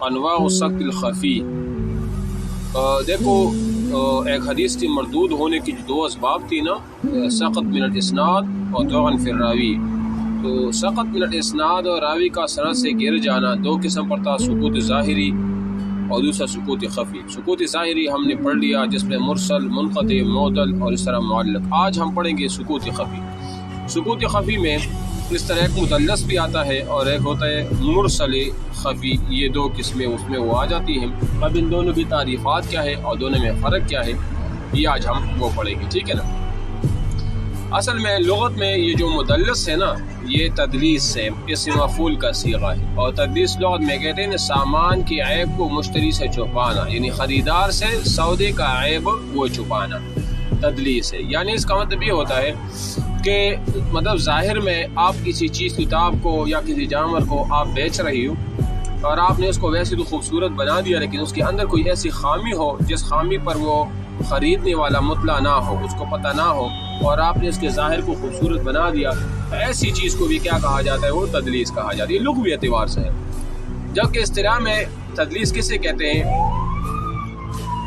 انواع السقط الخفی. دیکھو ایک حدیث کی مردود ہونے کی جو دو اسباب تھی نا، سقط من الاسناد اور طعن فی الراوی. تو سقط من الاسناد اور راوی کا سند سے گر جانا دو قسم پر تھا، سقوط ظاہری اور دوسرا سقوط خفی. سقوط ظاہری ہم نے پڑھ لیا جس میں مرسل، منقطع، معضل اور اس طرح معلق. آج ہم پڑھیں گے سقوط خفی. سقوط خفی میں اس طرح ایک مدلس بھی آتا ہے اور ایک ہوتا ہے مرسل خفی. یہ دو قسمیں اس میں وہ آ جاتی ہیں. اب ان دونوں کی تعریفات کیا ہے اور دونوں میں فرق کیا ہے یہ آج ہم وہ پڑھیں گے، ٹھیک ہے نا. اصل میں لغت میں یہ جو مدلس ہے نا، یہ تدلیس سے اسم مفعول کا صیغہ ہے. اور تدلیس لغت میں کہتے ہیں سامان کی عیب کو مشتری سے چھپانا، یعنی خریدار سے سودے کا عیب وہ چھپانا تدلیس ہے. یعنی اس کا مطلب یہ ہوتا ہے کہ مطلب ظاہر میں آپ کسی چیز، کتاب کو یا کسی جانور کو آپ بیچ رہی ہو اور آپ نے اس کو ویسے تو خوبصورت بنا دیا، لیکن اس کے اندر کوئی ایسی خامی ہو جس خامی پر وہ خریدنے والا مطلع نہ ہو، اس کو پتہ نہ ہو، اور آپ نے اس کے ظاہر کو خوبصورت بنا دیا، ایسی چیز کو بھی کیا کہا جاتا ہے؟ وہ تدلیس کہا جاتا ہے. یہ لغوی اعتبار سے ہے. جبکہ اصطلاح میں تدلیس کسے کہتے ہیں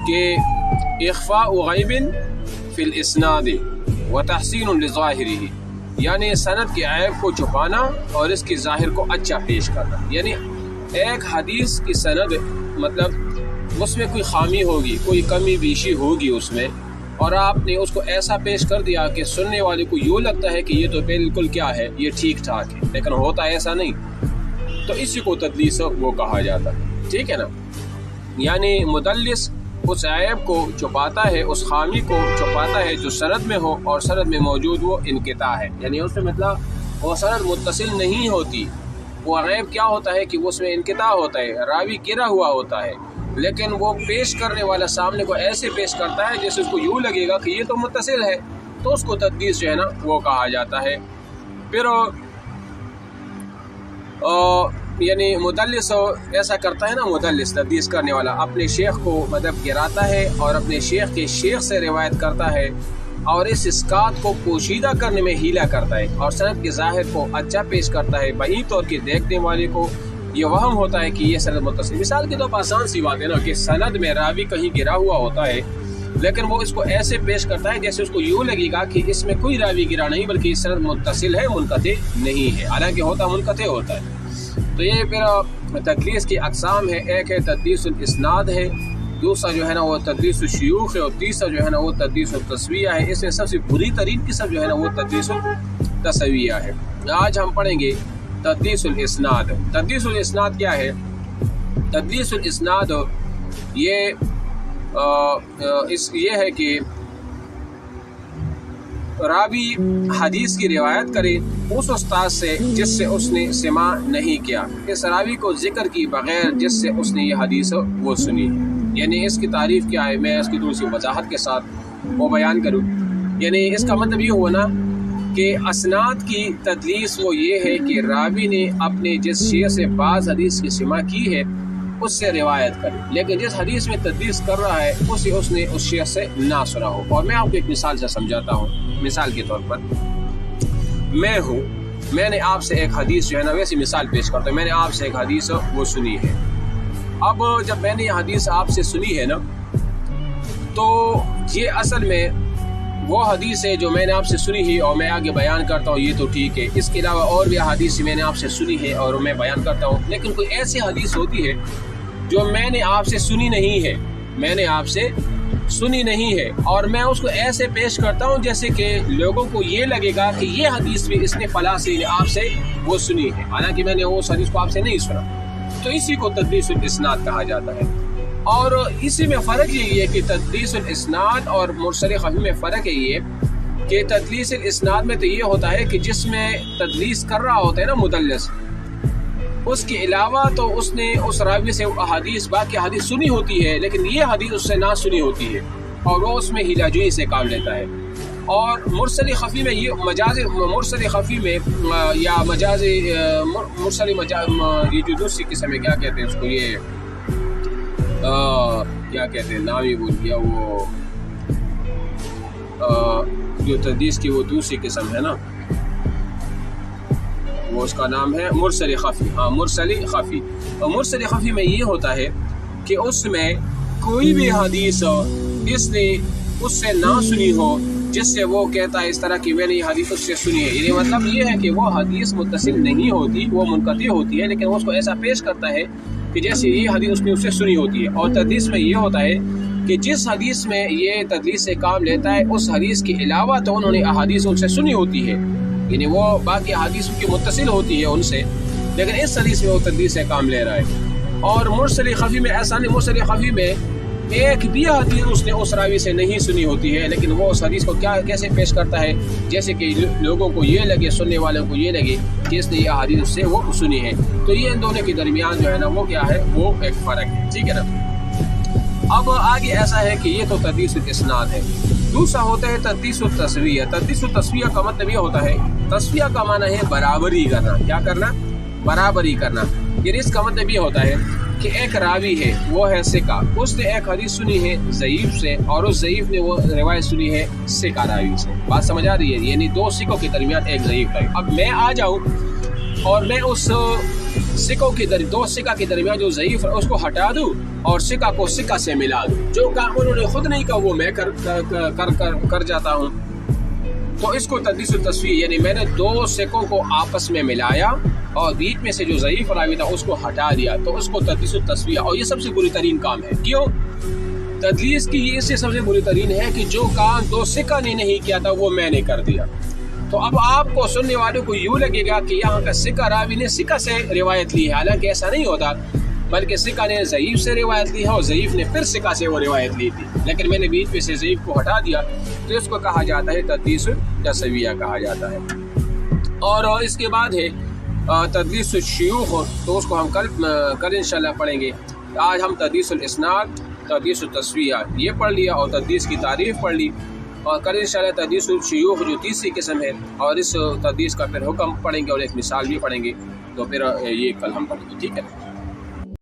کہ اخفاء غیب فی الاسناد وتحسین لظاہرہ، یعنی سند کے عیب کو چھپانا اور اس کی ظاہر کو اچھا پیش کرنا. یعنی ایک حدیث کی سند مطلب اس میں کوئی خامی ہوگی، کوئی کمی بیشی ہوگی اس میں، اور آپ نے اس کو ایسا پیش کر دیا کہ سننے والے کو یوں لگتا ہے کہ یہ تو بالکل کیا ہے، یہ ٹھیک ٹھاک ہے، لیکن ہوتا ایسا نہیں. تو اسی کو تدلیس وہ کہا جاتا ہے، ٹھیک ہے نا. یعنی مدلس اس عیب کو چھپاتا ہے، اس خامی کو چھپاتا ہے جو سند میں ہو اور سند میں موجود وہ انقطاع ہے. یعنی اس میں مطلب وہ سند متصل نہیں ہوتی. وہ عیب کیا ہوتا ہے کہ اس میں انقطاع ہوتا ہے، راوی گرا ہوا ہوتا ہے، لیکن وہ پیش کرنے والا سامنے کو ایسے پیش کرتا ہے جیسے اس کو یوں لگے گا کہ یہ تو متصل ہے. تو اس کو تدلیس جو ہے نا وہ کہا جاتا ہے. پھر یعنی مدلس ایسا کرتا ہے نا، مدلس تدلیس کرنے والا اپنے شیخ کو مطلب گراتا ہے اور اپنے شیخ کے شیخ سے روایت کرتا ہے اور اس اسقاط کو پوشیدہ کرنے میں ہیلا کرتا ہے اور سند کے ظاہر کو اچھا پیش کرتا ہے. بعید طور کے دیکھنے والے کو یہ وہم ہوتا ہے کہ یہ سند متصل. مثال کے طور پر آسان سی بات ہے نا کہ سند میں راوی کہیں گرا ہوا ہوتا ہے، لیکن وہ اس کو ایسے پیش کرتا ہے جیسے اس کو یوں لگے گا کہ اس میں کوئی راوی گرا نہیں بلکہ یہ سند متصل ہے، منقطع نہیں ہے، حالانکہ ہوتا منقطع ہوتا ہے. تو یہ پھر تدلیس کی اقسام ہے. ایک ہے تدلیس الاسناد ہے، دوسرا جو ہے نا وہ تدلیس الشیوخ ہے، اور تیسرا جو ہے نا وہ تدلیس التسویہ ہے. اس میں سب سے بری ترین قسم جو ہے نا وہ تدلیس التسویہ ہے. آج ہم پڑھیں گے تدلیس الاسناد. تدلیس الاسناد کیا ہے؟ تدلیس الاسناد یہ ہے کہ راوی حدیث کی روایت کرے اس استاد سے جس سے اس نے سماع نہیں کیا، اس راوی کو ذکر کی بغیر جس سے اس نے یہ حدیث وہ سنی. یعنی اس کی تعریف کیا ہے؟ میں اس کی تھوڑی سی وضاحت کے ساتھ وہ بیان کروں. یعنی اس کا مطلب یہ ہوا نا کہ اسناد کی تدلیس وہ یہ ہے کہ راوی نے اپنے جس شیخ سے بعض حدیث کی سماع کی ہے اس سے روایت کرے، لیکن جس حدیث میں تدلیس کر رہا ہے اسے اس نے اس شیخ سے نہ سنا ہو. اور میں آپ کو ایک مثال سے سمجھاتا ہوں. مثال کے طور پر میں نے آپ سے ایک حدیث جو ہے نا، ویسی مثال پیش کرتا ہوں. میں نے آپ سے ایک حدیث وہ سنی ہے. اب جب میں نے یہ حدیث آپ سے سنی ہے نا، تو یہ اصل میں وہ حدیث ہے جو میں نے آپ سے سنی ہے اور میں آگے بیان کرتا ہوں، یہ تو ٹھیک ہے. اس کے علاوہ اور بھی حدیث میں نے آپ سے سنی ہے اور میں بیان کرتا ہوں. لیکن کوئی ایسی حدیث ہوتی ہے جو میں نے آپ سے سنی نہیں ہے، میں نے آپ سے سنی نہیں ہے، اور میں اس کو ایسے پیش کرتا ہوں جیسے کہ لوگوں کو یہ لگے گا کہ یہ حدیث بھی اس نے فلاں سے آپ سے وہ سنی ہے، حالانکہ میں نے اس حدیث کو آپ سے نہیں سنا. تو اسی کو تدلیس الاسناد کہا جاتا ہے. اور اسی میں فرق یہی ہے کہ تدلیس الاسناد اور مرسل خفی میں فرق ہے یہ کہ تدلیس الاسناد میں تو یہ ہوتا ہے کہ جس میں تدلیس کر رہا ہوتا ہے نا مدلس، اس کے علاوہ تو اس نے اس راوی سے باقی حدیث سنی ہوتی ہے، لیکن یہ حدیث اس سے نہ سنی ہوتی ہے اور وہ اس میں ہیلا جوئی سے کام لیتا ہے. اور مرسل خفی میں یہ مرسل خفی میں یا یہ جو دوسری قسم ہے، کیا کہتے ہیں اس کو، یہ کیا کہتے ہیں، نام ہی بھول گیا، وہ جو تدلیس کی وہ دوسری قسم ہے نا، وہ اس کا نام ہے مرسل خفی. ہاں مرسل خفی. اور مرسل خفی میں یہ ہوتا ہے کہ اس میں کوئی بھی حدیث اس نے اس سے نہ سنی ہو جس سے وہ کہتا ہے اس طرح کی میں نے یہ حدیث اس سے سنی ہے. یعنی مطلب یہ ہے کہ وہ حدیث متصل نہیں ہوتی، وہ منقطع ہوتی ہے، لیکن وہ اس کو ایسا پیش کرتا ہے کہ جیسے یہ حدیث اس نے اس سے سنی ہوتی ہے. اور تدلیس میں یہ ہوتا ہے کہ جس حدیث میں یہ تدلیس سے کام لیتا ہے اس حدیث کے علاوہ تو انہوں نے احادیث ان سے سنی ہوتی ہے، یعنی وہ باقی احادیث کی متصل ہوتی ہے ان سے، لیکن اس حدیث میں وہ تدلیس سے کام لے رہا ہے. اور مرسل خفی میں ایسا نہیں. مرسل خفی میں ایک بھی حدیث اس نے اس راوی سے نہیں سنی ہوتی ہے، لیکن وہ اس حدیث کو کیسے پیش کرتا ہے جیسے کہ لوگوں کو یہ لگے، سننے والوں کو یہ لگے کہ اس نے یہ حدیث اس سے وہ سنی ہے. تو یہ ان دونوں کے درمیان جو ہے نا وہ کیا ہے، وہ ایک فرق ہے. ٹھیک ہے نا. اب آگے ایسا ہے کہ یہ تو تدلیس الاسناد ہے. دوسرا ہوتا ہے تدلیس التسویہ. تدلیس التسویہ کا مطلب یہ ہوتا ہے، تسویہ کا معنی ہے برابری کرنا. کیا کرنا؟ برابری کرنا. یعنی اس کا مطلب یہ ہوتا ہے کہ ایک راوی ہے، وہ ہے ثقہ، اس نے ایک حدیث سنی ہے ضعیف سے، اور اس ضعیف نے وہ روایت سنی ہے ثقہ راوی سے. بات سمجھ آ رہی ہے؟ یعنی دو ثقوں کے درمیان ایک ضعیف راوی. اب میں آ جاؤں اور میں اس دو ثقہ کے درمیان جو ضعیف ہے اس کو ہٹا دوں اور ثقہ کو ثقہ سے ملا دوں. جو کام انہوں نے خود نہیں کہا وہ میں کر جاتا ہوں، تو اس کو تدلیس التسویہ، یعنی میں نے دو ثقوں کو آپس میں ملایا اور بیچ میں سے جو ضعیف راوی تھا اس کو ہٹا دیا، تو اس کو تدلیس التسویہ. اور یہ سب سے بری ترین کام ہے. کیوں؟ تدلیس کی یہ سب سے بری ترین ہے کہ جو کام دو ثقہ نے نہیں کیا تھا وہ میں نے کر دیا. تو اب آپ کو سننے والوں کو یوں لگے گا کہ یہاں کا ثقہ راوی نے ثقہ سے روایت لی ہے، حالانکہ ایسا نہیں ہوتا، بلکہ ثقہ نے ضعیف سے روایت لی ہے اور ضعیف نے پھر ثقہ سے وہ روایت لی تھی، لیکن میں نے بیچ میں سے ضعیف کو ہٹا دیا، تو اس کو کہا جاتا ہے تدلیس التسویہ کہا جاتا ہے. اور اس کے بعد ہے تدلیس الشیوخ، تو اس کو ہم کل انشاءاللہ پڑھیں گے. آج ہم تدلیس الاسناد، تدلیس التسویہ یہ پڑھ لیا اور تدلیس کی تعریف پڑھ لی، اور کل انشاءاللہ تدلیس الشیوخ جو تیسری قسم ہے، اور اس تدلیس کا پھر حکم پڑھیں گے اور ایک مثال بھی پڑھیں گے. تو پھر یہ کل ہم پڑھیں گے. ٹھیک ہے.